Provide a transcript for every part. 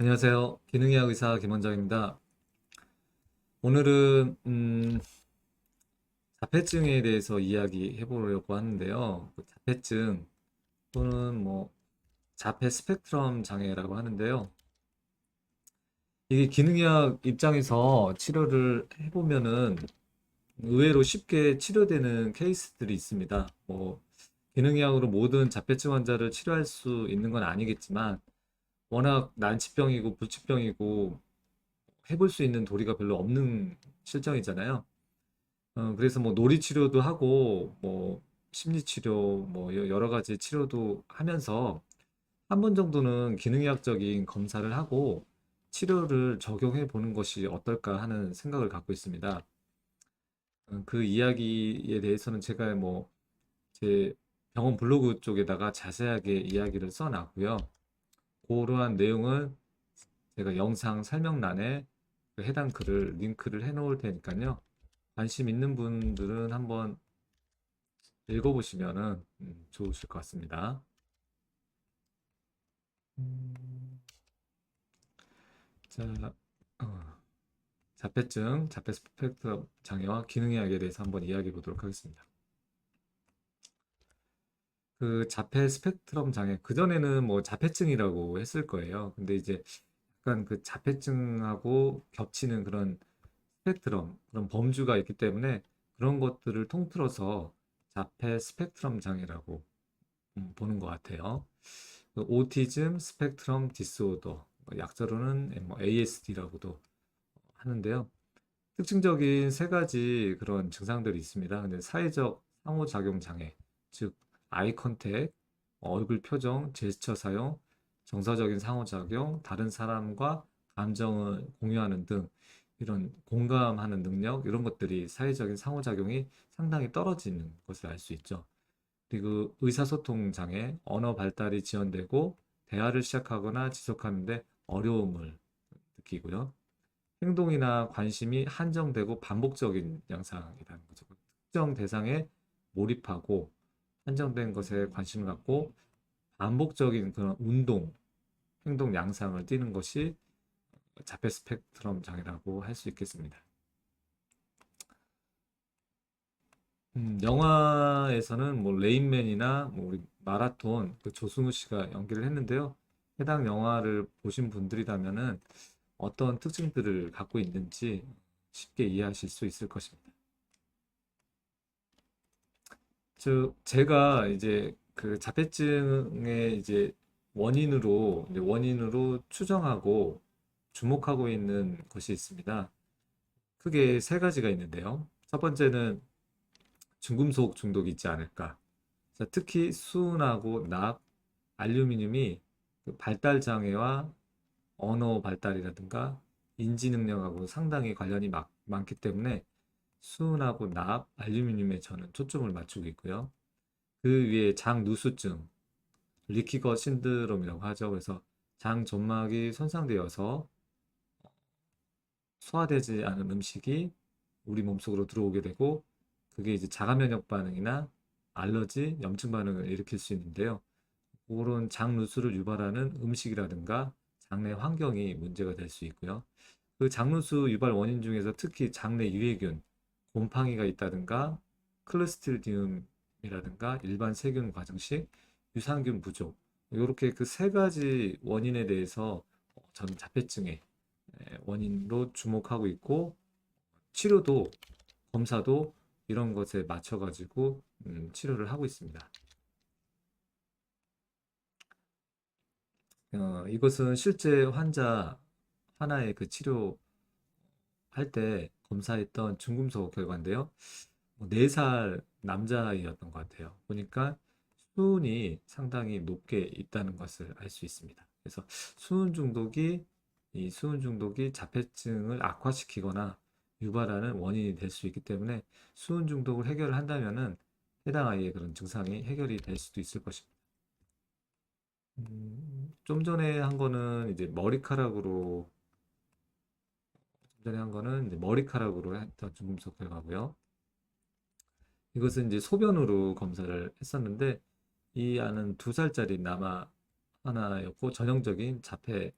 안녕하세요. 기능의학 의사 김원장입니다. 오늘은 자폐증에 대해서 이야기해 보려고 하는데요. 그 자폐증 또는 뭐 자폐 스펙트럼 장애라고 하는데요. 이게 기능의학 입장에서 치료를 해보면은 의외로 쉽게 치료되는 케이스들이 있습니다. 뭐 기능의학으로 모든 자폐증 환자를 치료할 수 있는 건 아니겠지만 워낙 난치병이고 불치병이고 해볼 수 있는 도리가 별로 없는 실정이잖아요. 그래서 뭐 놀이 치료도 하고 뭐 심리 치료 뭐 여러 가지 치료도 하면서 한 번 정도는 기능의학적인 검사를 하고 치료를 적용해 보는 것이 어떨까 하는 생각을 갖고 있습니다. 그 이야기에 대해서는 제가 뭐 제 병원 블로그 쪽에다가 자세하게 이야기를 써놨고요. 그러한 내용을 제가 영상 설명란에 그 해당 글을 링크를 해 놓을 테니까요. 관심 있는 분들은 한번 읽어보시면은 좋으실 것 같습니다. 음, 자, 어, 자폐증, 자폐 스펙트럼 장애와 기능의학에 대해서 한번 이야기해 보도록 하겠습니다. 그 자폐 스펙트럼 장애, 그전에는 뭐 자폐증이라고 했을 거예요. 근데 이제 약간 그 자폐증하고 겹치는 그런 스펙트럼, 그런 범주가 있기 때문에 그런 것들을 통틀어서 자폐 스펙트럼 장애라고 보는 것 같아요. 그 오티즘 스펙트럼 디스오더, 약자로는 뭐 ASD라고도 하는데요. 특징적인 세 가지 그런 증상들이 있습니다. 근데 사회적 상호작용 장애, 즉 아이 컨택, 얼굴 표정, 제스처 사용, 정서적인 상호작용, 다른 사람과 감정을 공유하는 등 이런 공감하는 능력, 이런 것들이 사회적인 상호작용이 상당히 떨어지는 것을 알 수 있죠. 그리고 의사소통 장애, 언어 발달이 지연되고 대화를 시작하거나 지속하는데 어려움을 느끼고요. 행동이나 관심이 한정되고 반복적인 양상이라는 거죠. 특정 대상에 몰입하고 한정된 것에 관심을 갖고 반복적인 그런 운동, 행동 양상을 띠는 것이 자폐 스펙트럼 장애라고 할 수 있겠습니다. 영화에서는 뭐 레인맨이나 뭐 우리 마라톤 그 조승우 씨가 연기를 했는데요. 해당 영화를 보신 분들이라면은 어떤 특징들을 갖고 있는지 쉽게 이해하실 수 있을 것입니다. 제가 이제 그 자폐증의 이제 원인으로 추정하고 주목하고 있는 것이 있습니다. 크게 세 가지가 있는데요. 첫 번째는 중금속 중독이 있지 않을까. 자, 특히 수은하고 납, 알루미늄이 그 발달 장애와 언어 발달이라든가 인지 능력하고 상당히 관련이 많기 때문에 수은하고 납, 알루미늄에 저는 초점을 맞추고 있고요. 그 위에 장누수증, 리키거 신드롬이라고 하죠. 그래서 장 점막이 손상되어서 소화되지 않은 음식이 우리 몸속으로 들어오게 되고 그게 이제 자가 면역 반응이나 알러지, 염증 반응을 일으킬 수 있는데요. 그런 장누수를 유발하는 음식이라든가 장내 환경이 문제가 될 수 있고요. 그 장누수 유발 원인 중에서 특히 장내 유해균, 곰팡이가 있다든가 클로스트리디움이라든가 일반 세균 과정식, 유산균 부족 이렇게 그 세 가지 원인에 대해서 저는 자폐증의 원인으로 주목하고 있고 치료도 검사도 이런 것에 맞춰 가지고 치료를 하고 있습니다. 이것은 실제 환자 하나의 그 치료할 때 검사했던 중금속 결과인데요. 4살 남자아이였던 것 같아요. 보니까 수은이 상당히 높게 있다는 것을 알 수 있습니다. 그래서 수은 중독이 이 수은 중독이 자폐증을 악화시키거나 유발하는 원인이 될 수 있기 때문에 수은 중독을 해결을 한다면은 해당 아이의 그런 증상이 해결이 될 수도 있을 것입니다. 좀 전에 한 거는 이제 머리카락으로 좀 전에 한 거는 이제 머리카락으로 했던 중금속 결과고요. 이것은 이제 소변으로 검사를 했었는데 이 아는 2살짜리 남아 하나였고 전형적인 자폐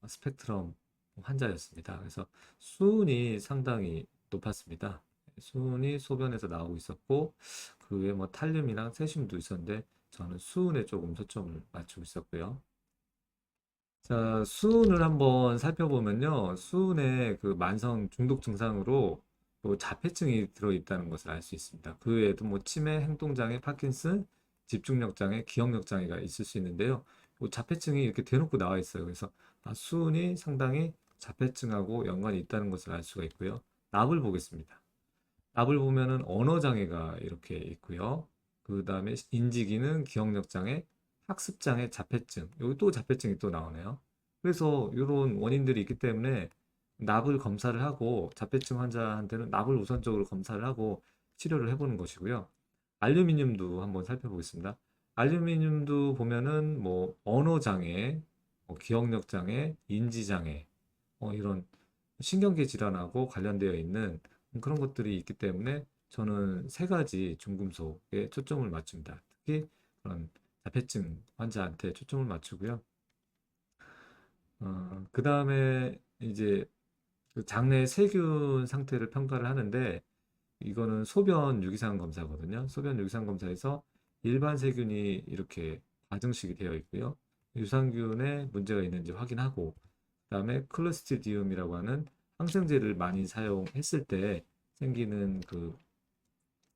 스펙트럼 환자였습니다. 그래서 수은이 상당히 높았습니다. 수은이 소변에서 나오고 있었고 그 외에 뭐 탈륨이랑 세슘도 있었는데 저는 수은에 조금 초점을 맞추고 있었고요. 자, 수은을 한번 살펴보면요. 수은의 그 만성 중독 증상으로 또 자폐증이 들어있다는 것을 알 수 있습니다. 그 외에도 뭐 치매, 행동장애, 파킨슨, 집중력 장애, 기억력 장애가 있을 수 있는데요. 뭐 자폐증이 이렇게 대놓고 나와 있어요. 그래서 수은이 상당히 자폐증하고 연관이 있다는 것을 알 수가 있고요. 납을 보겠습니다. 납을 보면은 언어 장애가 이렇게 있고요. 그 다음에 인지 기능, 기억력 장애, 학습 장애, 자폐증. 여기 또 자폐증이 또 나오네요. 그래서 이런 원인들이 있기 때문에 납을 검사를 하고 자폐증 환자한테는 납을 우선적으로 검사를 하고 치료를 해보는 것이고요. 알루미늄도 한번 살펴보겠습니다. 알루미늄도 보면은 뭐 언어 장애, 기억력 장애, 인지 장애, 이런 신경계 질환하고 관련되어 있는 그런 것들이 있기 때문에 저는 세 가지 중금속에 초점을 맞춥니다. 특히 그런 자폐증 환자한테 초점을 맞추고요. 그 다음에 이제 그 장내 세균 상태를 평가를 하는데 이거는 소변 유기산 검사거든요. 소변 유기산 검사에서 일반 세균이 이렇게 가증식이 되어 있고요. 유산균에 문제가 있는지 확인하고 그다음에 클로스트디움이라고 하는 항생제를 많이 사용했을 때 생기는 그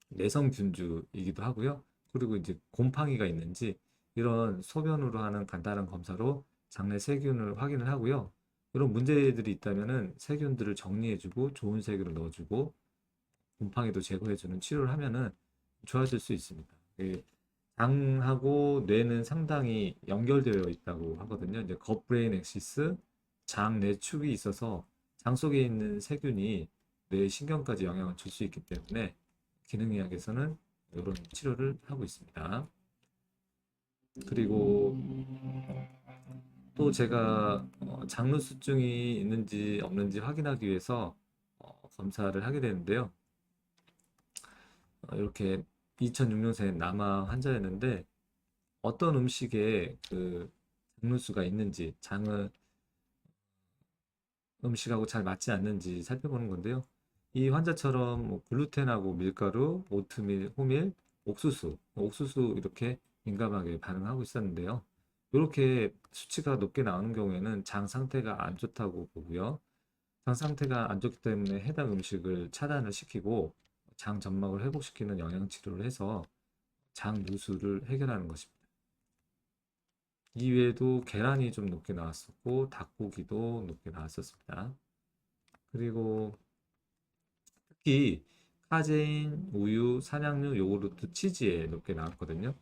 내성균주이기도 하고요. 그리고 이제 곰팡이가 있는지 이런 소변으로 하는 간단한 검사로 장내 세균을 확인을 하고요. 이런 문제들이 있다면은 세균들을 정리해주고 좋은 세균을 넣어주고 곰팡이도 제거해주는 치료를 하면은 좋아질 수 있습니다. 장하고 뇌는 상당히 연결되어 있다고 하거든요. 이제 겉브레인 엑시스, 장 내축이 있어서 장 속에 있는 세균이 뇌 신경까지 영향을 줄 수 있기 때문에 기능의학에서는 이런 치료를 하고 있습니다. 그리고 또 제가 장루수증이 있는지 없는지 확인하기 위해서 검사를 하게 되는데요. 이렇게 2006년생 남아 환자였는데 어떤 음식에 그 장루수가 있는지 장을 음식하고 잘 맞지 않는지 살펴보는 건데요. 이 환자처럼 뭐 글루텐하고 밀가루, 오트밀, 호밀, 옥수수 이렇게 민감하게 반응하고 있었는데요. 이렇게 수치가 높게 나오는 경우에는 장 상태가 안 좋다고 보고요. 장 상태가 안 좋기 때문에 해당 음식을 차단을 시키고 장 점막을 회복시키는 영양 치료를 해서 장 누수를 해결하는 것입니다. 이외에도 계란이 좀 높게 나왔었고 닭고기도 높게 나왔었습니다. 그리고 특히 카제인, 우유, 산양류, 요구르트, 치즈에 높게 나왔거든요.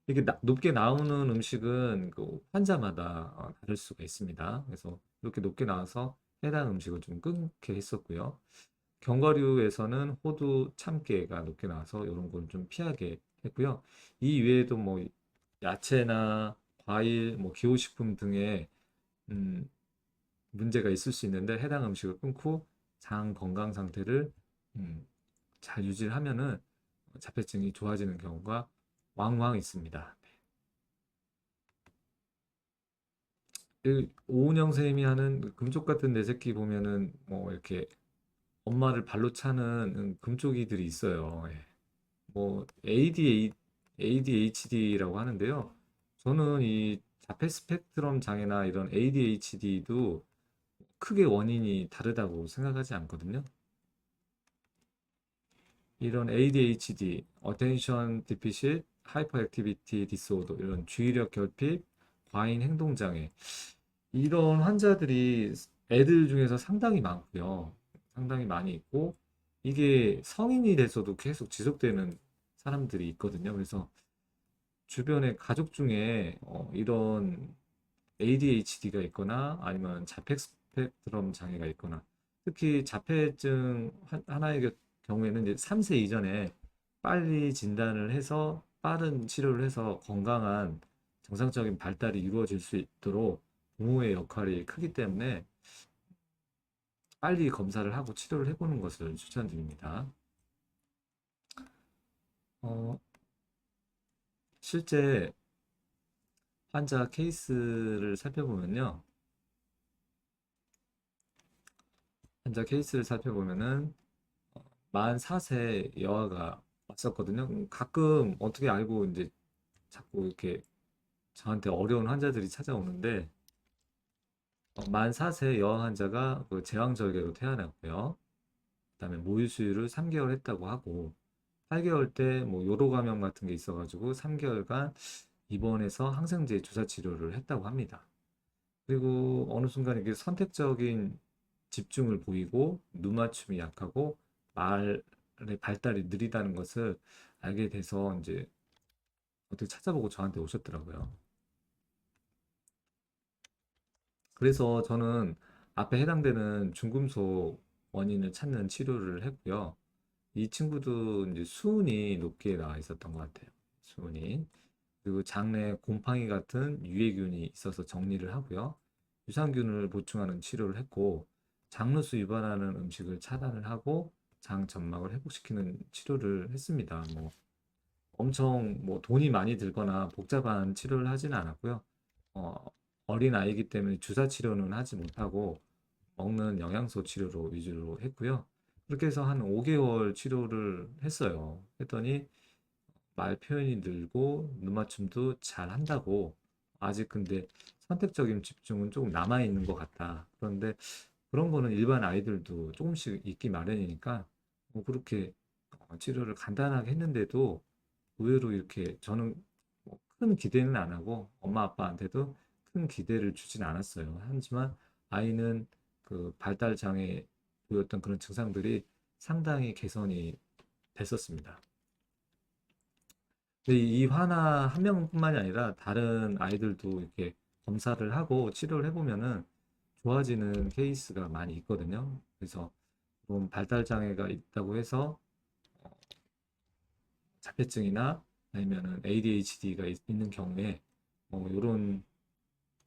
이게 높게 나오는 음식은 그 환자마다 다를 수가 있습니다. 그래서 이렇게 높게 나와서 해당 음식을 좀 끊게 했었고요. 견과류에서는 호두, 참깨가 높게 나와서 이런 걸 좀 피하게 했고요. 이 외에도 뭐 야채나 과일, 뭐 기호식품 등의 음, 문제가 있을 수 있는데 해당 음식을 끊고 장 건강 상태를 음, 잘 유지를 하면은 자폐증이 좋아지는 경우가 왕왕 있습니다. 오은영 쌤이 하는 그 금쪽 같은 내 새끼 보면은 뭐 이렇게 엄마를 발로 차는 금쪽이들이 있어요. 예. 뭐 ADHD라고 하는데요. 저는 이 자폐 스펙트럼 장애나 이런 ADHD도 크게 원인이 다르다고 생각하지 않거든요. 이런 ADHD, Attention Deficit Hyperactivity Disorder, 이런 주의력 결핍, 과잉 행동 장애 이런 환자들이 애들 중에서 상당히 많고요. 상당히 많이 있고 이게 성인이 돼서도 계속 지속되는 사람들이 있거든요. 그래서 주변에 가족 중에 이런 ADHD가 있거나 아니면 자폐 스펙트럼 장애가 있거나 특히 자폐증 하나의 경우에는 이제 3세 이전에 빨리 진단을 해서 빠른 치료를 해서 건강한 정상적인 발달이 이루어질 수 있도록 부모의 역할이 크기 때문에 빨리 검사를 하고 치료를 해보는 것을 추천드립니다. 어, 실제 환자 케이스를 살펴보면요. 환자 케이스를 살펴보면은 44세 여아가 왔었거든요. 가끔 어떻게 알고 이제 자꾸 이렇게 저한테 어려운 환자들이 찾아오는데 44세 여아 환자가 그 제왕절개로 태어났고요. 그다음에 모유 수유를 3개월 했다고 하고 8개월 때 뭐 요로 감염 같은 게 있어가지고 3개월간 입원해서 항생제 주사 치료를 했다고 합니다. 그리고 어느 순간 이게 선택적인 집중을 보이고 눈 맞춤이 약하고 말의 발달이 느리다는 것을 알게 돼서 이제 어떻게 찾아보고 저한테 오셨더라고요. 그래서 저는 앞에 해당되는 중금속 원인을 찾는 치료를 했고요. 이 친구도 이제 수은이 높게 나와 있었던 것 같아요. 수은이. 그리고 장내 곰팡이 같은 유해균이 있어서 정리를 하고요. 유산균을 보충하는 치료를 했고, 장누수 유발하는 음식을 차단을 하고, 장 점막을 회복시키는 치료를 했습니다. 뭐, 엄청 뭐 돈이 많이 들거나 복잡한 치료를 하지는 않았고요. 어, 어린 아이이기 때문에 주사 치료는 하지 못하고, 먹는 영양소 치료로 위주로 했고요. 그렇게 해서 한 5개월 치료를 했어요. 했더니 말 표현이 늘고 눈 맞춤도 잘 한다고. 아직 근데 선택적인 집중은 조금 남아 있는 것 같다. 그런데 그런 거는 일반 아이들도 조금씩 있기 마련이니까 뭐 그렇게 치료를 간단하게 했는데도 의외로 이렇게 저는 뭐큰 기대는 안 하고 엄마 아빠한테도 큰 기대를 주진 않았어요. 하지만 아이는 그 발달 장애 보였던 그런 증상들이 상당히 개선이 됐었습니다. 근데 이 화나 한 명뿐만이 아니라 다른 아이들도 이렇게 검사를 하고 치료를 해보면은 좋아지는 케이스가 많이 있거든요. 그래서 좀 발달 장애가 있다고 해서 자폐증이나 아니면은 ADHD가 있는 경우에 뭐 이런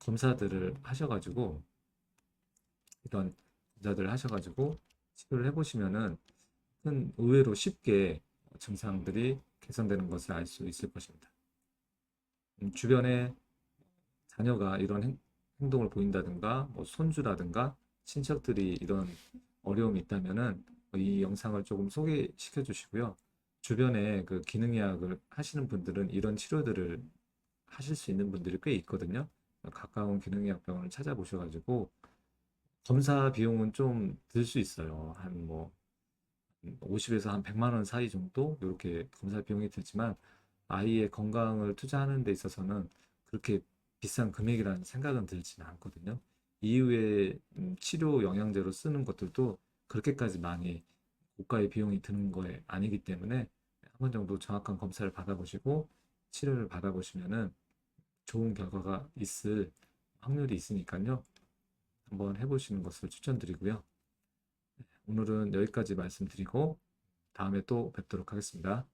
검사들을 하셔가지고 이런 검사들을 하셔가지고 치료를 해보시면은 큰 의외로 쉽게 증상들이 개선되는 것을 알 수 있을 것입니다. 주변에 자녀가 이런 행동을 보인다든가 뭐 손주라든가 친척들이 이런 어려움이 있다면은 이 영상을 조금 소개시켜 주시고요. 주변에 그 기능의학을 하시는 분들은 이런 치료들을 하실 수 있는 분들이 꽤 있거든요. 가까운 기능의학 병원을 찾아보셔가지고 검사 비용은 좀 들 수 있어요. 한 뭐 50에서 한 100만 원 사이 정도 이렇게 검사 비용이 들지만 아이의 건강을 투자하는 데 있어서는 그렇게 비싼 금액이라는 생각은 들지는 않거든요. 이후에 치료 영양제로 쓰는 것들도 그렇게까지 많이 고가의 비용이 드는 거에 아니기 때문에 한 번 정도 정확한 검사를 받아보시고 치료를 받아보시면은 좋은 결과가 있을 확률이 있으니까요. 한번 해보시는 것을 추천드리고요. 오늘은 여기까지 말씀드리고 다음에 또 뵙도록 하겠습니다.